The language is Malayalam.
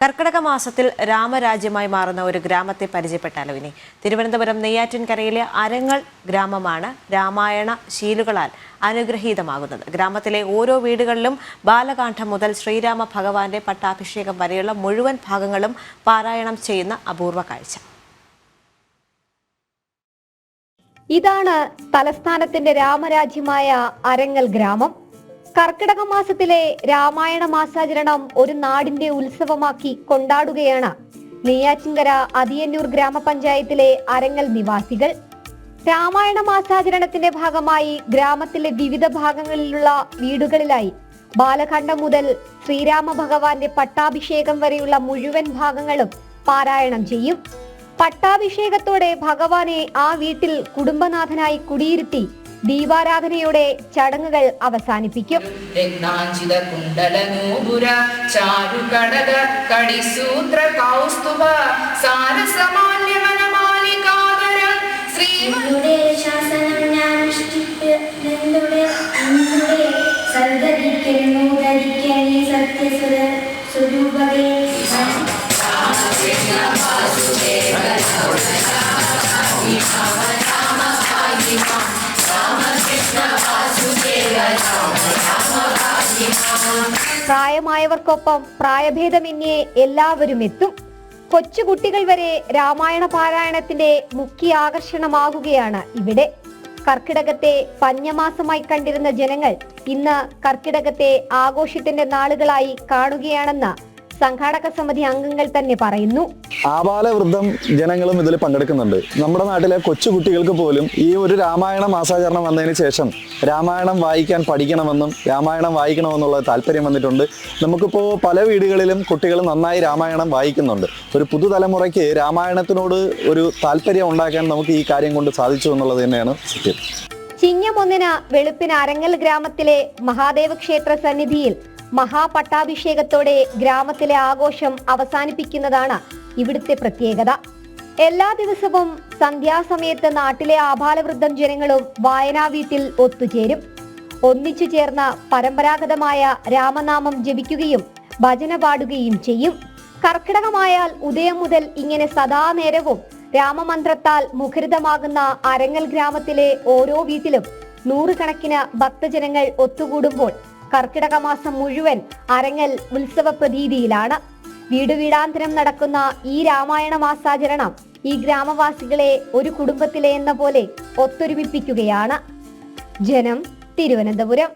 കർക്കിടക മാസത്തിൽ രാമരാജ്യമായി മാറുന്ന ഒരു ഗ്രാമത്തെ പരിചയപ്പെട്ടാലോ ഇനി. തിരുവനന്തപുരം നെയ്യാറ്റിൻകരയിലെ അരങ്ങൾ ഗ്രാമമാണ് രാമായണ ശീലുകളാൽ അനുഗ്രഹീതമാകുന്നത്. ഗ്രാമത്തിലെ ഓരോ വീടുകളിലും ബാലകാന്ഡം മുതൽ ശ്രീരാമ ഭഗവാന്റെ പട്ടാഭിഷേകം വരെയുള്ള മുഴുവൻ ഭാഗങ്ങളും പാരായണം ചെയ്യുന്ന അപൂർവ കാഴ്ച. ഇതാണ് തലസ്ഥാനത്തിന്റെ രാമരാജ്യമായ അരങ്ങൽ ഗ്രാമം. കർക്കിടക മാസത്തിലെ രാമായണ മാസാചരണം ഒരു നാടിന്റെ ഉത്സവമാക്കി കൊണ്ടാടുകയാണ് നെയ്യാറ്റിൻകര അതിയന്നൂർ ഗ്രാമപഞ്ചായത്തിലെ അരങ്ങൽ നിവാസികൾ. രാമായണ മാസാചരണത്തിന്റെ ഭാഗമായി ഗ്രാമത്തിലെ വിവിധ ഭാഗങ്ങളിലുള്ള വീടുകളിലായി ബാലകാന്ഡം മുതൽ ശ്രീരാമ ഭഗവാന്റെ പട്ടാഭിഷേകം വരെയുള്ള മുഴുവൻ ഭാഗങ്ങളും പാരായണം ചെയ്യും. പട്ടാഭിഷേകത്തോടെ ഭഗവാനെ ആ വീട്ടിൽ കുടുംബനാഥനായി കുടിയിരുത്തി ദീപാരാധനയോടെ ചടങ്ങുകൾ അവസാനിപ്പിക്കും. പ്രായമായവർക്കൊപ്പം പ്രായഭേദമന്യേ എല്ലാവരും എത്തും. കൊച്ചുകുട്ടികൾ വരെ രാമായണ പാരായണത്തിന്റെ മുഖ്യ ആകർഷണമാകുകയാണ് ഇവിടെ. കർക്കിടകത്തെ പഞ്ഞമാസമായി കണ്ടിരുന്ന ജനങ്ങൾ ഇന്ന് കർക്കിടകത്തെ ആഘോഷത്തിന്റെ നാളുകളായി കാണുകയാണെന്ന് സംഘാടക സമിതി അംഗങ്ങൾ തന്നെ പറയുന്നു. ആബാലവൃദ്ധം ജനങ്ങളും ഇതിൽ പങ്കെടുക്കുന്നുണ്ട്. നമ്മുടെ നാട്ടിലെ കൊച്ചുകുട്ടികൾക്ക് പോലും ഈ ഒരു രാമായണ മാസാചരണം വന്നതിന് ശേഷം രാമായണം വായിക്കാൻ പഠിക്കണമെന്നും രാമായണം വായിക്കണമെന്നുള്ള താല്പര്യം വന്നിട്ടുണ്ട്. നമുക്കിപ്പോൾ പല വീടുകളിലും കുട്ടികൾ നന്നായി രാമായണം വായിക്കുന്നുണ്ട്. ഒരു പുതുതലമുറയ്ക്ക് രാമായണത്തിനോട് ഒരു താല്പര്യം ഉണ്ടാക്കാൻ നമുക്ക് ഈ കാര്യം കൊണ്ട് സാധിച്ചു എന്നുള്ളത് തന്നെയാണ് സത്യം. ചിങ്ങം 1 വെളുപ്പിന് അരങ്ങൽ ഗ്രാമത്തിലെ മഹാദേവ ക്ഷേത്ര സന്നിധിയിൽ മഹാപട്ടാഭിഷേകത്തോടെ ഗ്രാമത്തിലെ ആഘോഷം അവസാനിപ്പിക്കുന്നതാണ് ഇവിടുത്തെ പ്രത്യേകത. എല്ലാ ദിവസവും സന്ധ്യാസമയത്ത് നാട്ടിലെ ആബാലവൃദ്ധം ജനങ്ങളും വായനാ വീട്ടിൽ ഒത്തുചേരും. ഒന്നിച്ചു ചേർന്ന് പരമ്പരാഗതമായ രാമനാമം ജപിക്കുകയും ഭജന പാടുകയും ചെയ്യും. കർക്കിടകമായാൽ ഉദയം മുതൽ ഇങ്ങനെ സദാ നേരവും രാമമന്ത്രത്താൽ മുഖരിതമാകുന്ന അരങ്ങൽ ഗ്രാമത്തിലെ ഓരോ വീട്ടിലും നൂറുകണക്കിന് ഭക്തജനങ്ങൾ ഒത്തുകൂടുമ്പോൾ കർക്കിടക മാസം മുഴുവൻ അരങ്ങൽ ഉത്സവ പ്രതീതിയിലാണ്. വീടുവീടാന്തരം നടക്കുന്ന ഈ രാമായണ മാസാചരണം ഈ ഗ്രാമവാസികളെ ഒരു കുടുംബത്തിലെ എന്ന പോലെ ഒത്തൊരുമിപ്പിക്കുകയാണ്. ജനം, തിരുവനന്തപുരം.